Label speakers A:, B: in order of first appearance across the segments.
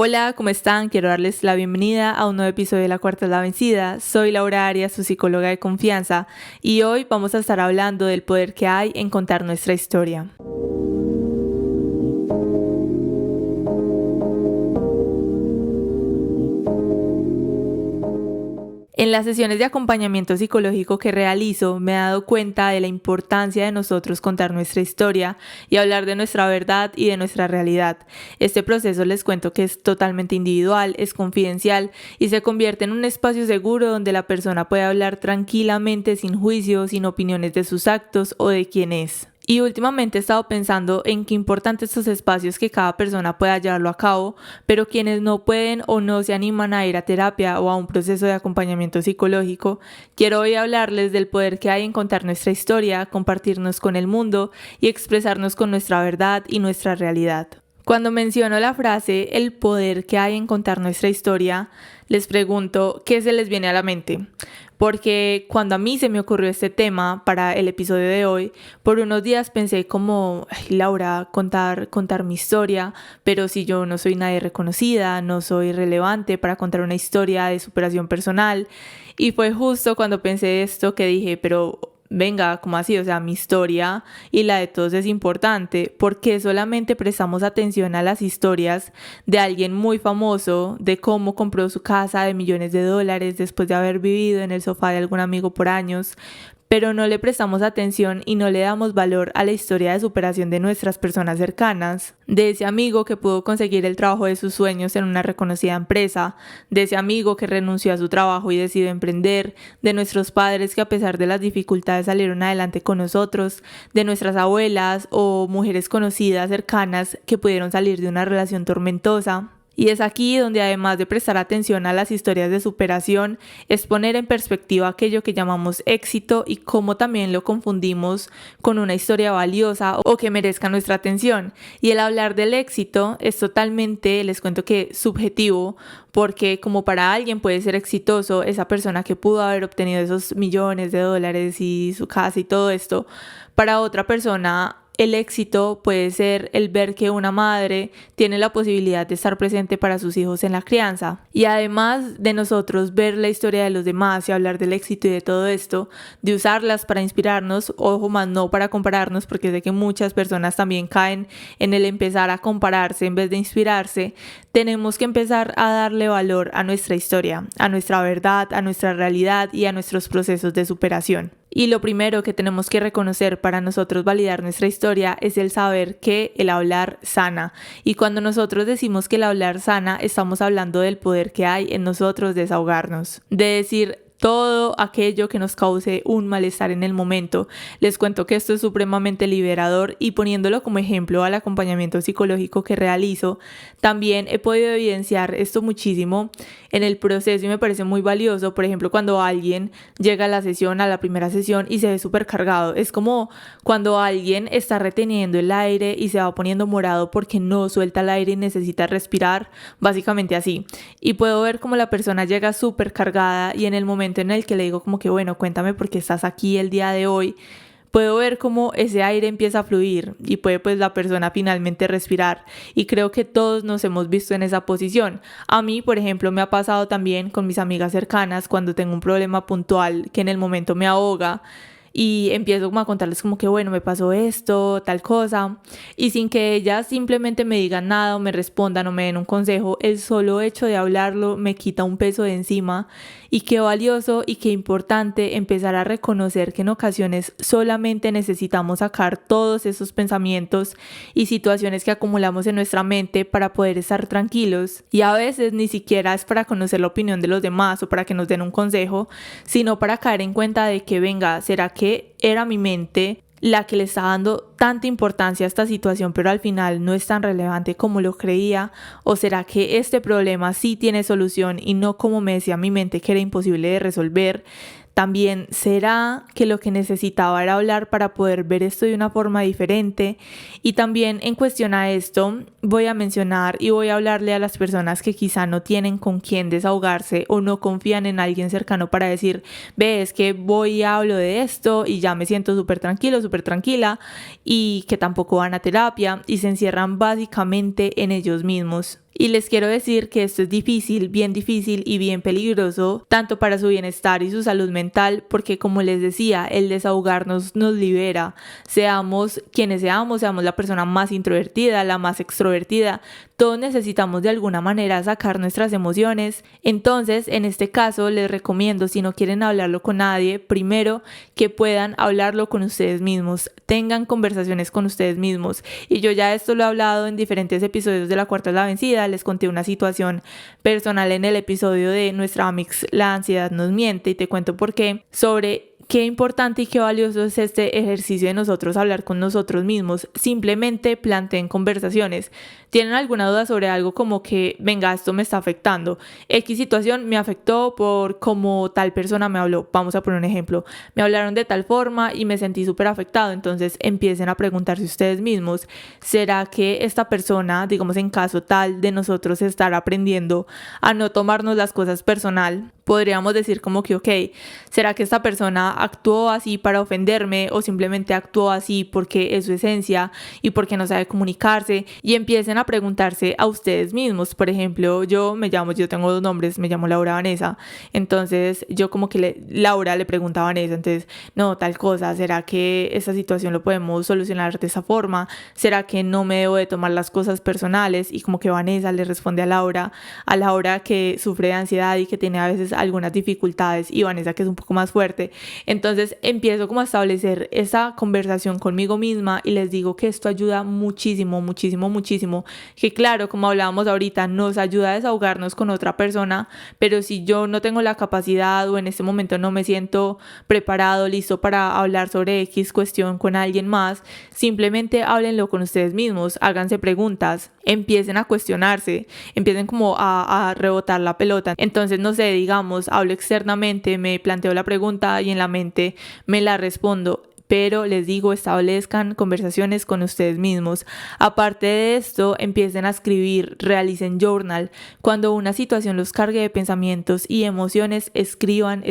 A: Hola, ¿cómo están? Quiero darles la bienvenida a un nuevo episodio de La Cuarta es la Vencida. Soy Laura Arias, su psicóloga de confianza, y hoy vamos a estar hablando del poder que hay en contar nuestra historia. En las sesiones de acompañamiento psicológico que realizo, me he dado cuenta de la importancia de nosotros contar nuestra historia y hablar de nuestra verdad y de nuestra realidad. Este proceso les cuento que es totalmente individual, es confidencial y se convierte en un espacio seguro donde la persona puede hablar tranquilamente, sin juicio, sin opiniones de sus actos o de quién es. Y últimamente he estado pensando en qué importantes estos espacios que cada persona pueda llevarlo a cabo, pero quienes no pueden o no se animan a ir a terapia o a un proceso de acompañamiento psicológico, quiero hoy hablarles del poder que hay en contar nuestra historia, compartirnos con el mundo y expresarnos con nuestra verdad y nuestra realidad. Cuando menciono la frase el poder que hay en contar nuestra historia, les pregunto qué se les viene a la mente. Porque cuando a mí se me ocurrió este tema para el episodio de hoy, por unos días pensé como, Laura, contar mi historia, pero si yo no soy nadie reconocida, no soy relevante para contar una historia de superación personal. Y fue justo cuando pensé esto que dije, pero venga, ¿cómo así? O sea, mi historia y la de todos es importante. ¿Por qué solamente prestamos atención a las historias de alguien muy famoso, de cómo compró su casa de millones de dólares después de haber vivido en el sofá de algún amigo por años? Pero no le prestamos atención y no le damos valor a la historia de superación de nuestras personas cercanas, de ese amigo que pudo conseguir el trabajo de sus sueños en una reconocida empresa, de ese amigo que renunció a su trabajo y decidió emprender, de nuestros padres que a pesar de las dificultades salieron adelante con nosotros, de nuestras abuelas o mujeres conocidas cercanas que pudieron salir de una relación tormentosa. Y es aquí donde, además de prestar atención a las historias de superación, es poner en perspectiva aquello que llamamos éxito y cómo también lo confundimos con una historia valiosa o que merezca nuestra atención. Y el hablar del éxito es totalmente, les cuento que subjetivo, porque como para alguien puede ser exitoso esa persona que pudo haber obtenido esos millones de dólares y su casa y todo esto, para otra persona el éxito puede ser el ver que una madre tiene la posibilidad de estar presente para sus hijos en la crianza. Y además de nosotros ver la historia de los demás y hablar del éxito y de todo esto, de usarlas para inspirarnos, ojo, más no para compararnos, porque sé que muchas personas también caen en el empezar a compararse en vez de inspirarse, tenemos que empezar a darle valor a nuestra historia, a nuestra verdad, a nuestra realidad y a nuestros procesos de superación. Y lo primero que tenemos que reconocer para nosotros validar nuestra historia es el saber que el hablar sana. Y cuando nosotros decimos que el hablar sana, estamos hablando del poder que hay en nosotros desahogarnos, de decir todo aquello que nos cause un malestar en el momento. Les cuento que esto es supremamente liberador y poniéndolo como ejemplo al acompañamiento psicológico que realizo, también he podido evidenciar esto muchísimo en el proceso y me parece muy valioso. Por ejemplo, cuando alguien llega a la primera sesión y se ve súper cargado, es como cuando alguien está reteniendo el aire y se va poniendo morado porque no suelta el aire y necesita respirar, básicamente así. Y puedo ver cómo la persona llega súper cargada y en el momento en el que le digo como que bueno, cuéntame por qué estás aquí el día de hoy, puedo ver cómo ese aire empieza a fluir y puede pues la persona finalmente respirar, y creo que todos nos hemos visto en esa posición. A mí, por ejemplo, me ha pasado también con mis amigas cercanas cuando tengo un problema puntual que en el momento me ahoga y empiezo como a contarles como que bueno, me pasó esto, tal cosa, y sin que ellas simplemente me digan nada o me respondan o me den un consejo, el solo hecho de hablarlo me quita un peso de encima. Y qué valioso y qué importante empezar a reconocer que en ocasiones solamente necesitamos sacar todos esos pensamientos y situaciones que acumulamos en nuestra mente para poder estar tranquilos, y a veces ni siquiera es para conocer la opinión de los demás o para que nos den un consejo, sino para caer en cuenta de que venga, ¿será que era mi mente la que le está dando tanta importancia a esta situación, pero al final no es tan relevante como lo creía? ¿O será que este problema sí tiene solución y no como me decía mi mente que era imposible de resolver? También, ¿será que lo que necesitaba era hablar para poder ver esto de una forma diferente? Y también en cuestión a esto, voy a mencionar y voy a hablarle a las personas que quizá no tienen con quién desahogarse o no confían en alguien cercano para decir, ve, es que voy y hablo de esto y ya me siento súper tranquilo, súper tranquila, y que tampoco van a terapia y se encierran básicamente en ellos mismos. Y les quiero decir que esto es difícil y bien peligroso, tanto para su bienestar y su salud mental, porque como les decía, el desahogarnos nos libera. Seamos quienes seamos la persona más introvertida, la más extrovertida, todos necesitamos de alguna manera sacar nuestras emociones. Entonces, en este caso, les recomiendo, si no quieren hablarlo con nadie, primero que puedan hablarlo con ustedes mismos, tengan conversaciones con ustedes mismos. Y yo ya esto lo he hablado en diferentes episodios de La Cuarta es la Vencida. Les conté una situación personal en el episodio de Nuestra Amix, La ansiedad nos miente, y te cuento por qué, sobre qué importante y qué valioso es este ejercicio de nosotros hablar con nosotros mismos. Simplemente planteen conversaciones. ¿Tienen alguna duda sobre algo como que, venga, esto me está afectando? X situación me afectó por cómo tal persona me habló. Vamos a poner un ejemplo. Me hablaron de tal forma y me sentí súper afectado. Entonces empiecen a preguntarse ustedes mismos, ¿será que esta persona, digamos en caso tal de nosotros estar aprendiendo a no tomarnos las cosas personal, podríamos decir como que, ok, ¿será que esta persona actuó así para ofenderme o simplemente actuó así porque es su esencia y porque no sabe comunicarse? Y empiecen a preguntarse a ustedes mismos. Por ejemplo, yo tengo 2 nombres, me llamo Laura Vanessa. Entonces yo como que Laura le pregunta a Vanessa, entonces, no, tal cosa, ¿será que esta situación lo podemos solucionar de esa forma? ¿Será que no me debo de tomar las cosas personales? Y como que Vanessa le responde a Laura que sufre de ansiedad y que tiene a veces algunas dificultades, y Vanessa que es un poco más fuerte. Entonces empiezo como a establecer esa conversación conmigo misma y les digo que esto ayuda muchísimo, muchísimo, muchísimo. Que claro, como hablábamos ahorita, nos ayuda a desahogarnos con otra persona, pero si yo no tengo la capacidad o en este momento no me siento preparado, listo para hablar sobre X cuestión con alguien más, simplemente háblenlo con ustedes mismos, háganse preguntas, empiecen a cuestionarse, empiecen como a rebotar la pelota. Entonces, no sé, digamos, hablo externamente, me planteo la pregunta y en la mente me la respondo. Pero les digo, establezcan conversaciones con ustedes mismos. Aparte de esto, empiecen a escribir, realicen journal. Cuando una situación los cargue de pensamientos y emociones, escriban.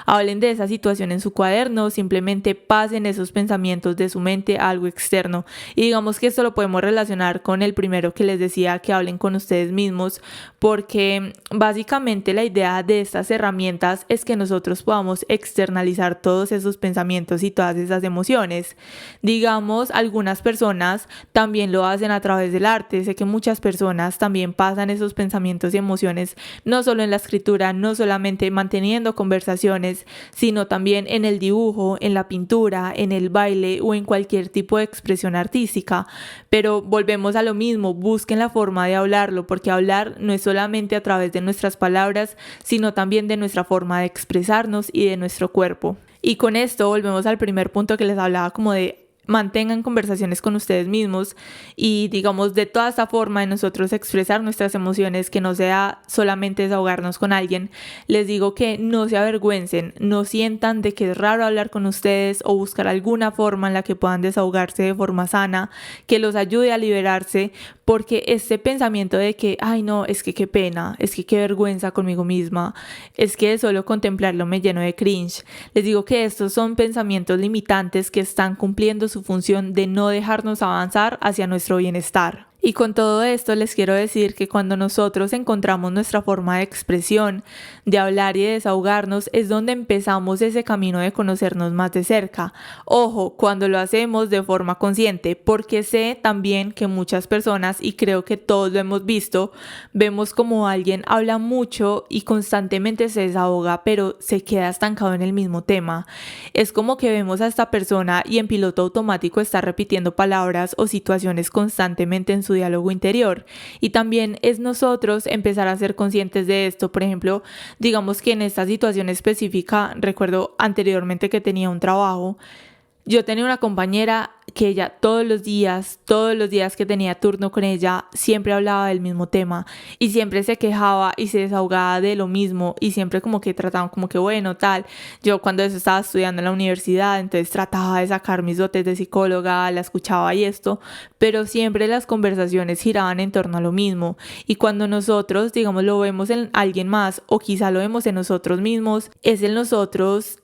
A: Hablen de esa situación en su cuaderno, simplemente pasen esos pensamientos de su mente a algo externo. Y digamos que esto lo podemos relacionar con el primero que les decía, que hablen con ustedes mismos, porque básicamente la idea de estas herramientas es que nosotros podamos externalizar todos esos pensamientos y todas esas emociones. Digamos, algunas personas también lo hacen a través del arte. Sé que muchas personas también pasan esos pensamientos y emociones, no solo en la escritura, no solamente manteniendo conversaciones, sino también en el dibujo, en la pintura, en el baile o en cualquier tipo de expresión artística. Pero volvemos a lo mismo, busquen la forma de hablarlo, porque hablar no es solamente a través de nuestras palabras, sino también de nuestra forma de expresarnos y de nuestro cuerpo. Y con esto volvemos al primer punto que les hablaba, como de mantengan conversaciones con ustedes mismos y digamos de toda esta forma de nosotros expresar nuestras emociones, que no sea solamente desahogarnos con alguien. Les digo que no se avergüencen, no sientan de que es raro hablar con ustedes o buscar alguna forma en la que puedan desahogarse de forma sana, que los ayude a liberarse, porque este pensamiento de que, ay no, es que qué pena, es que qué vergüenza conmigo misma, es que solo contemplarlo me lleno de cringe. Les digo que estos son pensamientos limitantes que están cumpliendo su función de no dejarnos avanzar hacia nuestro bienestar. Y con todo esto les quiero decir que cuando nosotros encontramos nuestra forma de expresión, de hablar y de desahogarnos, es donde empezamos ese camino de conocernos más de cerca. Ojo, cuando lo hacemos de forma consciente, porque sé también que muchas personas, y creo que todos lo hemos visto, vemos como alguien habla mucho y constantemente se desahoga, pero se queda estancado en el mismo tema. Es como que vemos a esta persona y en piloto automático está repitiendo palabras o situaciones constantemente en su diálogo interior. Y también es nosotros empezar a ser conscientes de esto. Por ejemplo, digamos que en esta situación específica, recuerdo anteriormente que tenía un trabajo. Yo tenía una compañera que ella todos los días que tenía turno con ella, siempre hablaba del mismo tema y siempre se quejaba y se desahogaba de lo mismo, y siempre como que trataban como que bueno, tal. Yo cuando eso estaba estudiando en la universidad, entonces trataba de sacar mis dotes de psicóloga, la escuchaba y esto, pero siempre las conversaciones giraban en torno a lo mismo. Y cuando nosotros, digamos, lo vemos en alguien más o quizá lo vemos en nosotros mismos, es en nosotros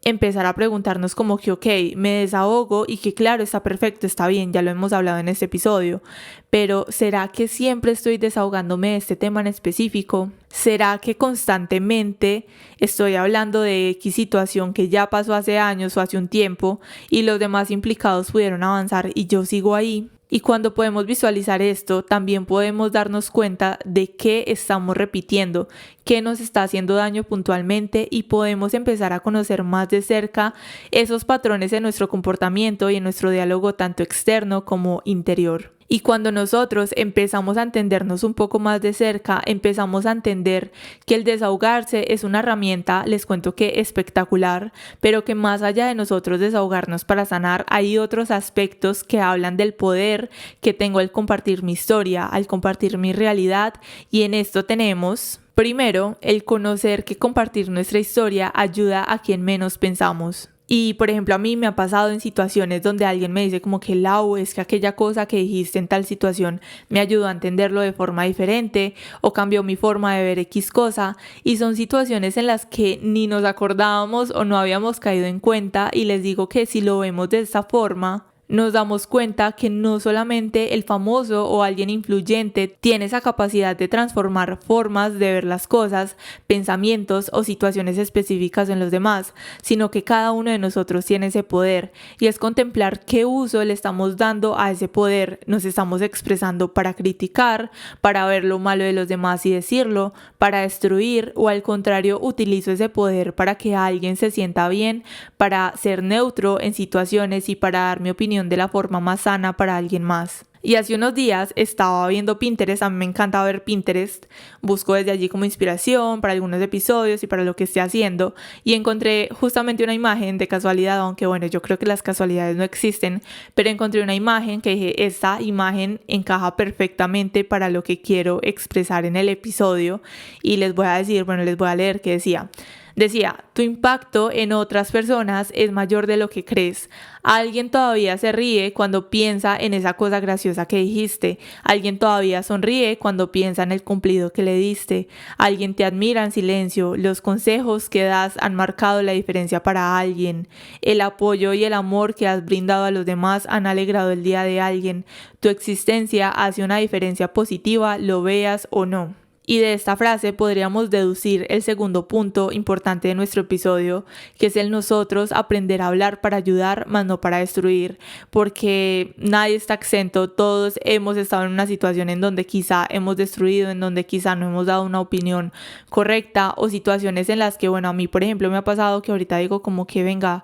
A: empezar a preguntarnos como que, ok, me desahogo y que claro, está perfecto, está bien, ya lo hemos hablado en este episodio, pero ¿será que siempre estoy desahogándome de este tema en específico? ¿Será que constantemente estoy hablando de X situación que ya pasó hace años o hace un tiempo y los demás implicados pudieron avanzar y yo sigo ahí? Y cuando podemos visualizar esto, también podemos darnos cuenta de qué estamos repitiendo, qué nos está haciendo daño puntualmente y podemos empezar a conocer más de cerca esos patrones en nuestro comportamiento y en nuestro diálogo tanto externo como interior. Y cuando nosotros empezamos a entendernos un poco más de cerca, empezamos a entender que el desahogarse es una herramienta, les cuento que espectacular, pero que más allá de nosotros desahogarnos para sanar, hay otros aspectos que hablan del poder que tengo al compartir mi historia, al compartir mi realidad, y en esto tenemos, primero, el conocer que compartir nuestra historia ayuda a quien menos pensamos. Y por ejemplo a mí me ha pasado en situaciones donde alguien me dice como que Lau, es que aquella cosa que dijiste en tal situación me ayudó a entenderlo de forma diferente o cambió mi forma de ver X cosa, y son situaciones en las que ni nos acordábamos o no habíamos caído en cuenta, y les digo que si lo vemos de esta forma nos damos cuenta que no solamente el famoso o alguien influyente tiene esa capacidad de transformar formas de ver las cosas, pensamientos o situaciones específicas en los demás, sino que cada uno de nosotros tiene ese poder, y es contemplar qué uso le estamos dando a ese poder. Nos estamos expresando para criticar, para ver lo malo de los demás y decirlo, para destruir, o al contrario utilizo ese poder para que alguien se sienta bien, para ser neutro en situaciones y para dar mi opinión de la forma más sana para alguien más. Y hace unos días estaba viendo Pinterest, a mí me encanta ver Pinterest, busco desde allí como inspiración para algunos episodios y para lo que esté haciendo, y encontré justamente una imagen de casualidad, aunque bueno, yo creo que las casualidades no existen, pero encontré una imagen que dije, esta imagen encaja perfectamente para lo que quiero expresar en el episodio, y les voy a decir, bueno, les voy a leer qué decía. Decía, tu impacto en otras personas es mayor de lo que crees. Alguien todavía se ríe cuando piensa en esa cosa graciosa que dijiste. Alguien todavía sonríe cuando piensa en el cumplido que le diste. Alguien te admira en silencio. Los consejos que das han marcado la diferencia para alguien. El apoyo y el amor que has brindado a los demás han alegrado el día de alguien. Tu existencia hace una diferencia positiva, lo veas o no. Y de esta frase podríamos deducir el segundo punto importante de nuestro episodio, que es el nosotros aprender a hablar para ayudar, más no para destruir, porque nadie está exento, todos hemos estado en una situación en donde quizá hemos destruido, en donde quizá no hemos dado una opinión correcta, o situaciones en las que, bueno, a mí por ejemplo me ha pasado que ahorita digo como que venga,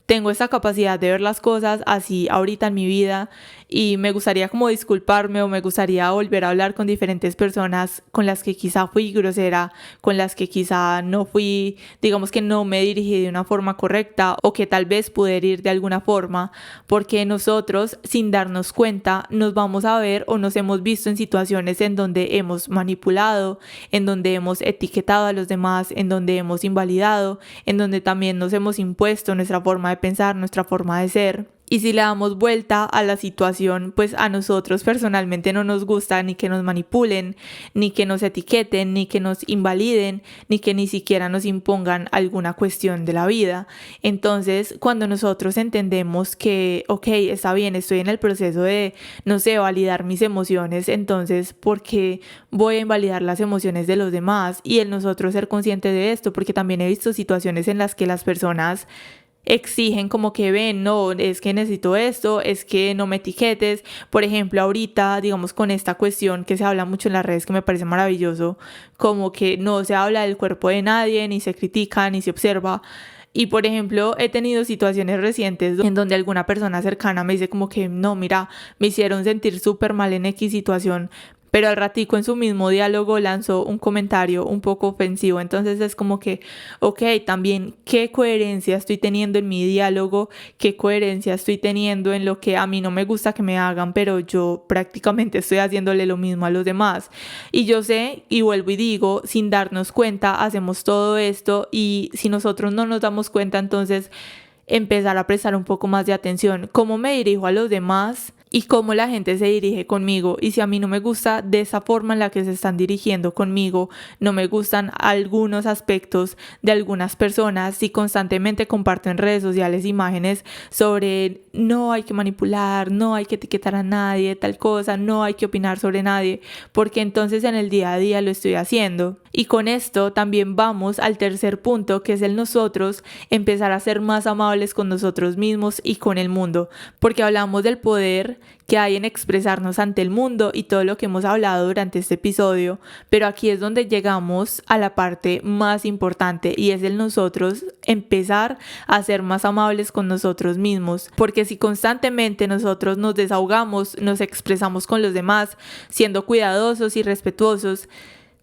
A: tengo esta capacidad de ver las cosas así ahorita en mi vida y me gustaría como disculparme, o me gustaría volver a hablar con diferentes personas con las que quizá fui grosera, con las que quizá no fui, digamos que no me dirigí de una forma correcta, o que tal vez pude herir de alguna forma, porque nosotros sin darnos cuenta nos vamos a ver o nos hemos visto en situaciones en donde hemos manipulado, en donde hemos etiquetado a los demás, en donde hemos invalidado, en donde también nos hemos impuesto nuestra forma de pensar, nuestra forma de ser. Y si le damos vuelta a la situación, pues a nosotros personalmente no nos gusta ni que nos manipulen, ni que nos etiqueten, ni que nos invaliden, ni que ni siquiera nos impongan alguna cuestión de la vida. Entonces, cuando nosotros entendemos que, ok, está bien, estoy en el proceso de, no sé, validar mis emociones, entonces, ¿por qué voy a invalidar las emociones de los demás? Y el nosotros ser conscientes de esto, porque también he visto situaciones en las que las personas exigen como que ven, no, es que necesito esto, es que no me etiquetes. Por ejemplo, ahorita, digamos, con esta cuestión que se habla mucho en las redes, que me parece maravilloso, como que no se habla del cuerpo de nadie, ni se critica, ni se observa. Y por ejemplo, he tenido situaciones recientes en donde alguna persona cercana me dice como que no, mira, me hicieron sentir súper mal en X situación, pero al ratico en su mismo diálogo lanzó un comentario un poco ofensivo. Entonces es como que, ok, también qué coherencia estoy teniendo en mi diálogo, qué coherencia estoy teniendo en lo que a mí no me gusta que me hagan, pero yo prácticamente estoy haciéndole lo mismo a los demás. Y yo sé, y vuelvo y digo, sin darnos cuenta hacemos todo esto, y si nosotros no nos damos cuenta, entonces empezar a prestar un poco más de atención. ¿Cómo me dirijo a los demás? y cómo la gente se dirige conmigo. Y si a mí no me gusta de esa forma en la que se están dirigiendo conmigo, no me gustan algunos aspectos de algunas personas, si constantemente comparto en redes sociales imágenes sobre no hay que manipular, no hay que etiquetar a nadie, tal cosa, no hay que opinar sobre nadie, porque entonces en el día a día lo estoy haciendo. Y con esto también vamos al tercer punto, que es el nosotros empezar a ser más amables con nosotros mismos y con el mundo, porque hablamos del poder que hay en expresarnos ante el mundo y todo lo que hemos hablado durante este episodio, pero aquí es donde llegamos a la parte más importante y es el nosotros empezar a ser más amables con nosotros mismos, porque si constantemente nosotros nos desahogamos, nos expresamos con los demás, siendo cuidadosos y respetuosos,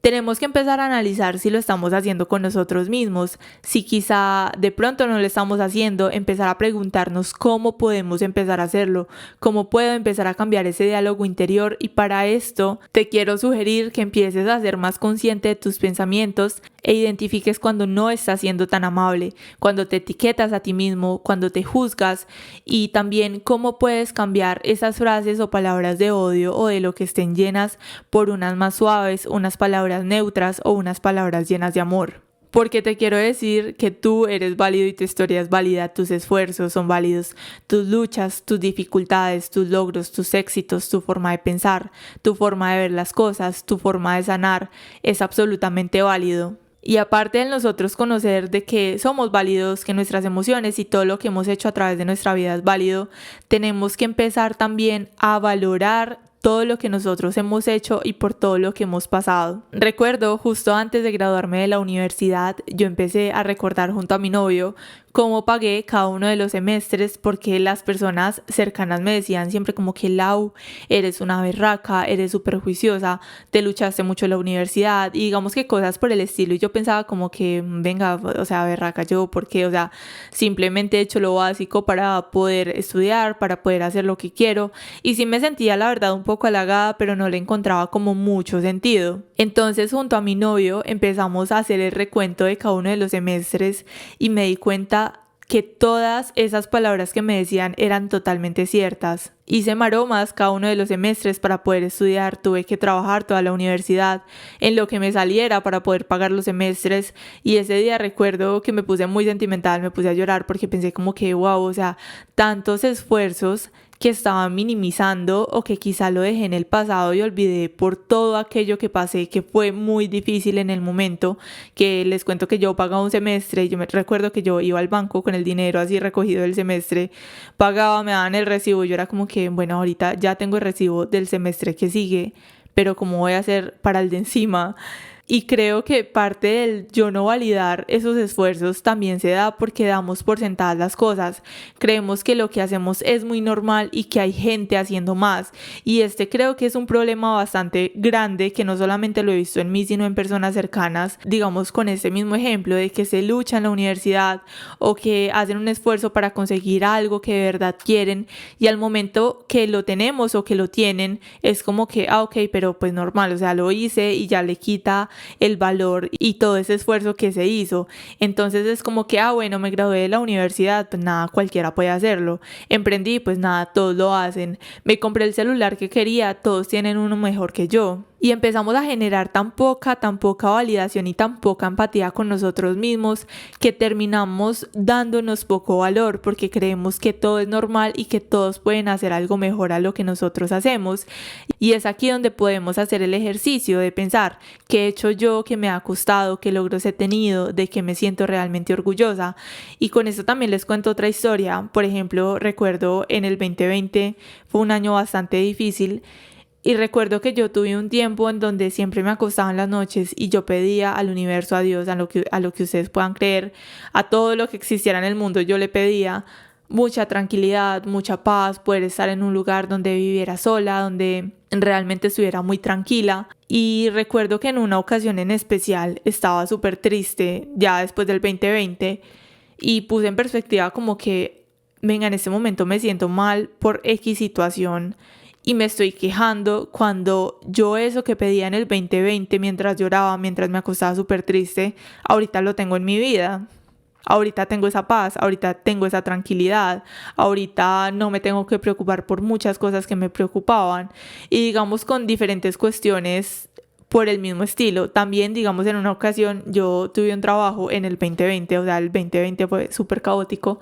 A: tenemos que empezar a analizar si lo estamos haciendo con nosotros mismos. Si quizá de pronto no lo estamos haciendo, empezar a preguntarnos cómo podemos empezar a hacerlo, cómo puedo empezar a cambiar ese diálogo interior. Y para esto te quiero sugerir que empieces a ser más consciente de tus pensamientos e identifiques cuando no estás siendo tan amable, cuando te etiquetas a ti mismo, cuando te juzgas, y también cómo puedes cambiar esas frases o palabras de odio o de lo que estén llenas por unas más suaves, unas palabras neutras o unas palabras llenas de amor. Porque te quiero decir que tú eres válido y tu historia es válida, tus esfuerzos son válidos, tus luchas, tus dificultades, tus logros, tus éxitos, tu forma de pensar, tu forma de ver las cosas, tu forma de sanar es absolutamente válido. Y aparte de nosotros conocer de que somos válidos, que nuestras emociones y todo lo que hemos hecho a través de nuestra vida es válido, tenemos que empezar también a valorar todo lo que nosotros hemos hecho y por todo lo que hemos pasado. Recuerdo justo antes de graduarme de la universidad, yo empecé a recordar junto a mi novio cómo pagué cada uno de los semestres, porque las personas cercanas me decían siempre como que Lau, eres una berraca, eres súper juiciosa, te luchaste mucho en la universidad y digamos que cosas por el estilo, y yo pensaba como que venga, o sea, berraca yo, porque, o sea, simplemente he hecho lo básico para poder estudiar, para poder hacer lo que quiero, y sí me sentía la verdad un poco halagada, pero no le encontraba como mucho sentido. Entonces junto a mi novio empezamos a hacer el recuento de cada uno de los semestres y me di cuenta que todas esas palabras que me decían eran totalmente ciertas. Hice maromas cada uno de los semestres para poder estudiar, tuve que trabajar toda la universidad en lo que me saliera para poder pagar los semestres, y ese día recuerdo que me puse muy sentimental, me puse a llorar porque pensé como que wow, o sea, tantos esfuerzos que estaba minimizando o que quizá lo dejé en el pasado y olvidé por todo aquello que pasé, que fue muy difícil en el momento, que les cuento que yo pagaba un semestre y yo me recuerdo que yo iba al banco con el dinero así recogido del semestre, pagaba, me daban el recibo y yo era como que bueno, ahorita ya tengo el recibo del semestre que sigue, pero ¿cómo voy a hacer para el de encima? Y creo que parte del yo no validar esos esfuerzos también se da porque damos por sentadas las cosas. Creemos que lo que hacemos es muy normal y que hay gente haciendo más. Y creo que es un problema bastante grande, que no solamente lo he visto en mí, sino en personas cercanas. Digamos con este mismo ejemplo de que se lucha en la universidad o que hacen un esfuerzo para conseguir algo que de verdad quieren, y al momento que lo tenemos o que lo tienen es como que, ok, pero pues normal, o sea, lo hice, y ya le quita el valor y todo ese esfuerzo que se hizo. Entonces es como que, bueno, me gradué de la universidad, pues nada, cualquiera puede hacerlo. Emprendí, pues nada, todos lo hacen. Me compré el celular que quería, todos tienen uno mejor que yo. Y empezamos a generar tan poca validación y tan poca empatía con nosotros mismos que terminamos dándonos poco valor porque creemos que todo es normal y que todos pueden hacer algo mejor a lo que nosotros hacemos. Y es aquí donde podemos hacer el ejercicio de pensar qué he hecho yo, qué me ha costado, qué logros he tenido, de qué me siento realmente orgullosa. Y con esto también les cuento otra historia. Por ejemplo, recuerdo en el 2020 fue un año bastante difícil. Y recuerdo que yo tuve un tiempo en donde siempre me acostaba en las noches y yo pedía al universo, a Dios, a lo que ustedes puedan creer, a todo lo que existiera en el mundo, yo le pedía mucha tranquilidad, mucha paz, poder estar en un lugar donde viviera sola, donde realmente estuviera muy tranquila. Y recuerdo que en una ocasión en especial estaba súper triste, ya después del 2020, y puse en perspectiva como que, venga, en este momento me siento mal por X situación, y me estoy quejando cuando yo eso que pedía en el 2020 mientras lloraba, mientras me acostaba súper triste, ahorita lo tengo en mi vida. ahorita tengo esa paz, ahorita tengo esa tranquilidad, ahorita no me tengo que preocupar por muchas cosas que me preocupaban y digamos con diferentes cuestiones por el mismo estilo. También, digamos, en una ocasión yo tuve un trabajo en el 2020, o sea, el 2020 fue súper caótico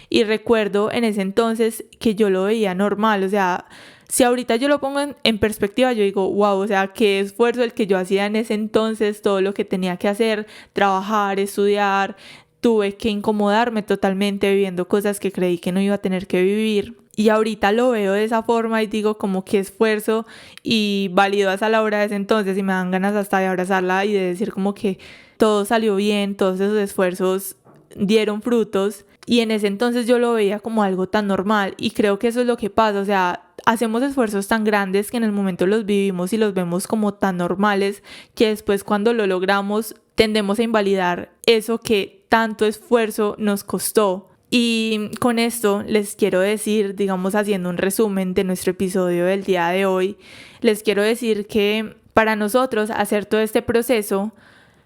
A: y recuerdo en ese entonces que yo lo veía normal, o sea, si ahorita yo lo pongo en perspectiva, yo digo, wow, o sea, qué esfuerzo el que yo hacía en ese entonces, todo lo que tenía que hacer, trabajar, estudiar, tuve que incomodarme totalmente viviendo cosas que creí que no iba a tener que vivir. Y ahorita lo veo de esa forma y digo como qué esfuerzo y válido a la hora de ese entonces y me dan ganas hasta de abrazarla y de decir como que todo salió bien, todos esos esfuerzos dieron frutos. Y en ese entonces yo lo veía como algo tan normal y creo que eso es lo que pasa, o sea, hacemos esfuerzos tan grandes que en el momento los vivimos y los vemos como tan normales que después cuando lo logramos tendemos a invalidar eso que tanto esfuerzo nos costó. Y con esto les quiero decir, digamos haciendo un resumen de nuestro episodio del día de hoy, les quiero decir que para nosotros hacer todo este proceso,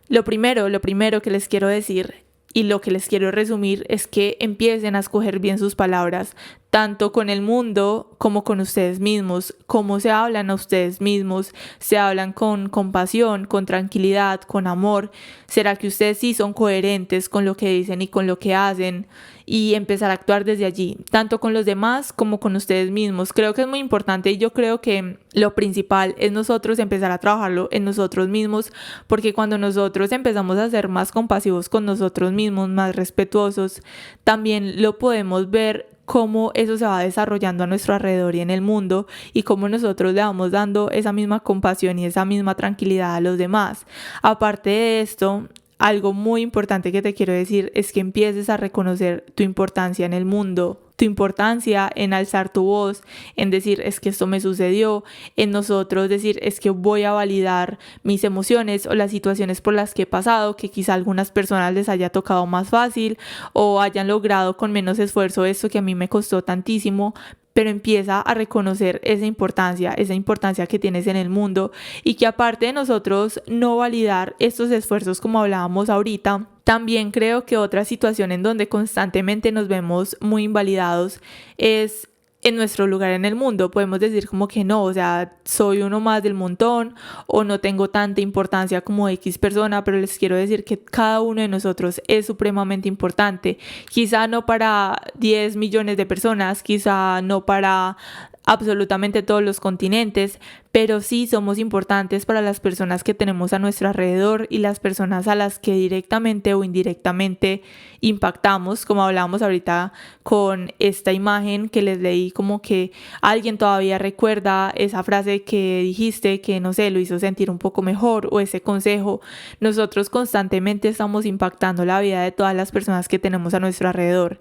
A: lo primero que les quiero decir y lo que les quiero resumir es que empiecen a escoger bien sus palabras, tanto con el mundo como con ustedes mismos, cómo se hablan a ustedes mismos, se hablan con compasión, con tranquilidad, con amor. ¿Será que ustedes sí son coherentes con lo que dicen y con lo que hacen? Y empezar a actuar desde allí, tanto con los demás como con ustedes mismos. Creo que es muy importante y yo creo que lo principal es nosotros empezar a trabajarlo en nosotros mismos, porque cuando nosotros empezamos a ser más compasivos con nosotros mismos, más respetuosos, también lo podemos ver cómo eso se va desarrollando a nuestro alrededor y en el mundo y cómo nosotros le vamos dando esa misma compasión y esa misma tranquilidad a los demás. Aparte de esto, algo muy importante que te quiero decir es que empieces a reconocer tu importancia en el mundo, tu importancia en alzar tu voz, en decir es que esto me sucedió, en nosotros decir es que voy a validar mis emociones o las situaciones por las que he pasado, que quizá a algunas personas les haya tocado más fácil o hayan logrado con menos esfuerzo esto que a mí me costó tantísimo. Pero empieza a reconocer esa importancia que tienes en el mundo y que aparte de nosotros no validar estos esfuerzos como hablábamos ahorita, también creo que otra situación en donde constantemente nos vemos muy invalidados es en nuestro lugar en el mundo. Podemos decir como que no, o sea, soy uno más del montón o no tengo tanta importancia como X persona, pero les quiero decir que cada uno de nosotros es supremamente importante. Quizá no para 10 millones de personas, quizá no para absolutamente todos los continentes, pero sí somos importantes para las personas que tenemos a nuestro alrededor y las personas a las que directamente o indirectamente impactamos, como hablábamos ahorita con esta imagen que les leí, como que alguien todavía recuerda esa frase que dijiste que no sé, lo hizo sentir un poco mejor o ese consejo. Nosotros constantemente estamos impactando la vida de todas las personas que tenemos a nuestro alrededor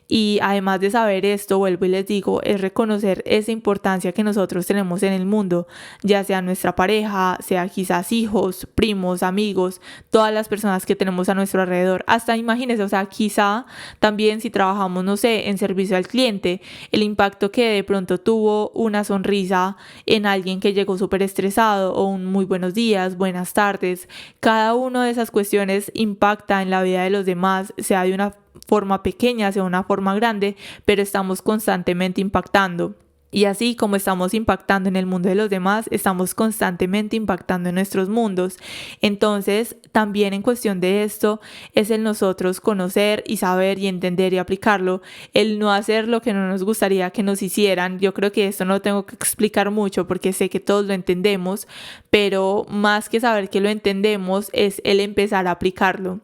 A: y además de saber esto, vuelvo y les digo, es reconocer esa importancia que nosotros tenemos en el mundo, ya sea nuestra pareja, sea quizás hijos, primos, amigos, todas las personas que tenemos a nuestro alrededor. Hasta imagínense, o sea, quizá también si trabajamos, no sé, en servicio al cliente, el impacto que de pronto tuvo una sonrisa en alguien que llegó súper estresado o un muy buenos días, buenas tardes. Cada una de esas cuestiones impacta en la vida de los demás, sea de una forma pequeña, sea una forma grande, pero estamos constantemente impactando. Y así como estamos impactando en el mundo de los demás, estamos constantemente impactando en nuestros mundos. Entonces, también en cuestión de esto, es el nosotros conocer y saber y entender y aplicarlo, el no hacer lo que no nos gustaría que nos hicieran. Yo creo que esto no lo tengo que explicar mucho porque sé que todos lo entendemos, pero más que saber que lo entendemos es el empezar a aplicarlo.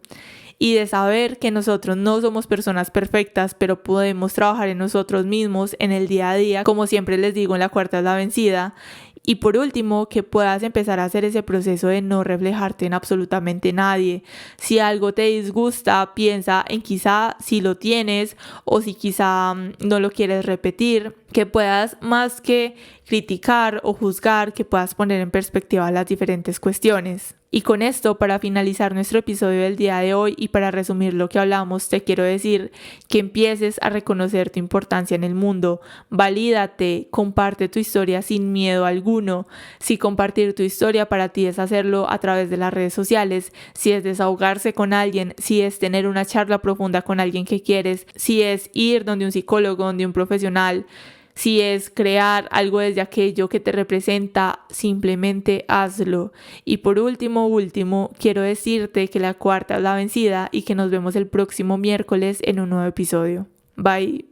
A: Y de saber que nosotros no somos personas perfectas, pero podemos trabajar en nosotros mismos en el día a día, como siempre les digo, en la cuarta es la vencida. Y por último, que puedas empezar a hacer ese proceso de no reflejarte en absolutamente nadie. Si algo te disgusta, piensa en quizá si lo tienes o si quizá no lo quieres repetir. que puedas, más que criticar o juzgar, que puedas poner en perspectiva las diferentes cuestiones. Y con esto, para finalizar nuestro episodio del día de hoy y para resumir lo que hablamos, te quiero decir que empieces a reconocer tu importancia en el mundo. Valídate, comparte tu historia sin miedo alguno. Si compartir tu historia para ti es hacerlo a través de las redes sociales, si es desahogarse con alguien, si es tener una charla profunda con alguien que quieres, si es ir donde un psicólogo, donde un profesional, si es crear algo desde aquello que te representa, simplemente hazlo. Y por último, quiero decirte que la cuarta es la vencida y que nos vemos el próximo miércoles en un nuevo episodio. Bye.